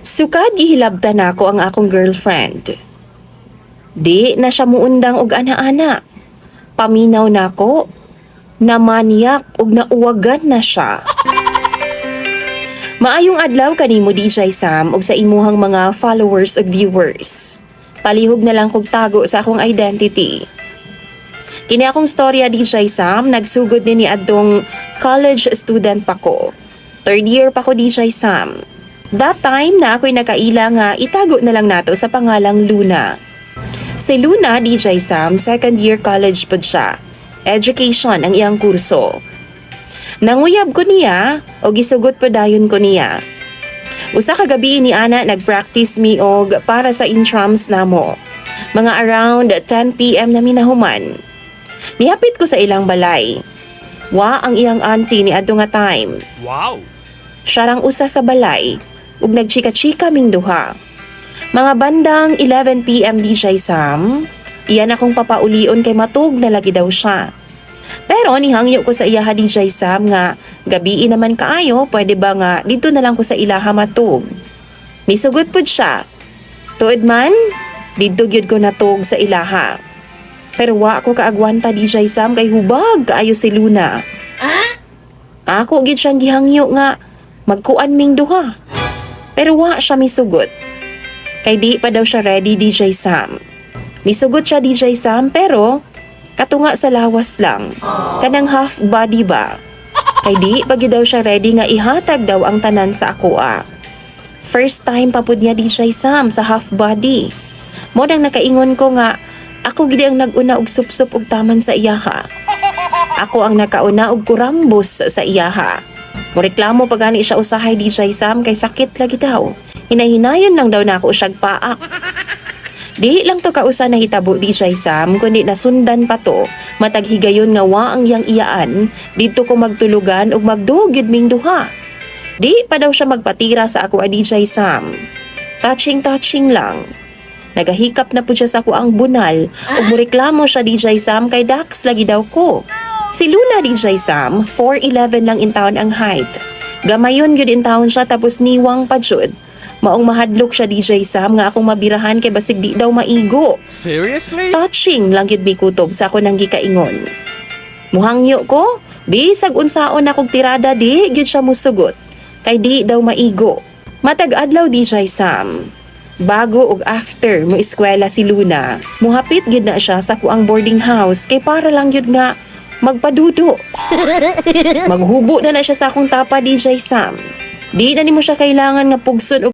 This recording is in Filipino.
Sukad gihilabtan nako ang akong girlfriend. Di na siya muundang og ana-ana. Paminaw nako na maniyak og nauwagan na siya. Maayong adlaw kanimo DJ Sam ug sa imuhang mga followers ug viewers. Palihog na lang kog tago sa akong identity. Kini akong storya DJ Sam, nagsugod ni adtong college student pa ko. Third year pa ko DJ Sam. That time na ako'y nakaila nga itago na lang nato sa pangalang Luna. Si Luna DJ Sam, second year college pod siya. Education ang iyang kurso. Nanguyab ko niya o gisugot po dayon ko niya. Usa ka gabi ni ana nagpractice mi og para sa intrams namo. Mga around 10 PM na minahuman. Nihapit ko sa ilang balay. Wa ang iyang auntie ni adto nga time. Wow! Siya rang usa sa balay ug nagchika-chika ming duha. Mga bandang 11 PM DJ Sam, iyan akong papaulion kay matug na lagi daw siya. Pero nihangyo ko sa iyaha DJ Sam nga gabi naman kaayo, pwede ba nga dito na lang ko sa ilaha matug. Nisugot pud siya. Tuod man, dito gyud ko natug sa ilaha. Pero wa ako kaagwanta DJ Sam kay hubag kaayo si Luna. Ako gid siyang gihangyo nga magkuan ming duha. Pero wa siya misugot. Kay di pa daw siya ready DJ Sam. Misugot siya DJ Sam pero katunga sa lawas lang. Kanang half body ba? Kay di pagi daw siya ready nga ihatag daw ang tanan sa akoa. First time pa pud niya DJ Sam sa half body. Mo nang nakaingon ko nga ako gid ang naguna og supsup og taman sa iyaha. Ako ang nakauna og kurambos sa iyaha. Moreklamo pa gani siya usahay DJ Sam kay sakit lagi daw. Hinahinayon lang daw nako siyag paak. Di lang to kausa na hitabo DJ Sam kundi nasundan pa to matag higayon nga wa ang iyang iyaan dito ko magtulugan ug magdugid ming duha. Di pa daw siya magpatira sa ako DJ Sam. Touching lang. Nagahikap na po siya sa ako ang bunal ug moreklamo siya DJ Sam kay Dax lagi daw ko. Si Luna DJ Sam, 4'11 lang in town ang height. Gamayon gyud in town siya tapos niwang pa jud. Maong mahadlok siya DJ Sam nga akong mabirahan kay basig di daw maigo. Seriously? Touching lang gyud mi kutob sa ako nang gikaingon. Muhangyo ko, bisag unsaon akong tirada di gyud siya musugot. Kay di daw maigo. Matag adlaw DJ Sam. Bago ug after mo eskwela si Luna, muhapit gyud na siya sa kuang boarding house kay para lang gyud nga magpadudo. Maghubo na siya sa akong tapa DJ Sam. Di na nimo siya kailangan nga pugson og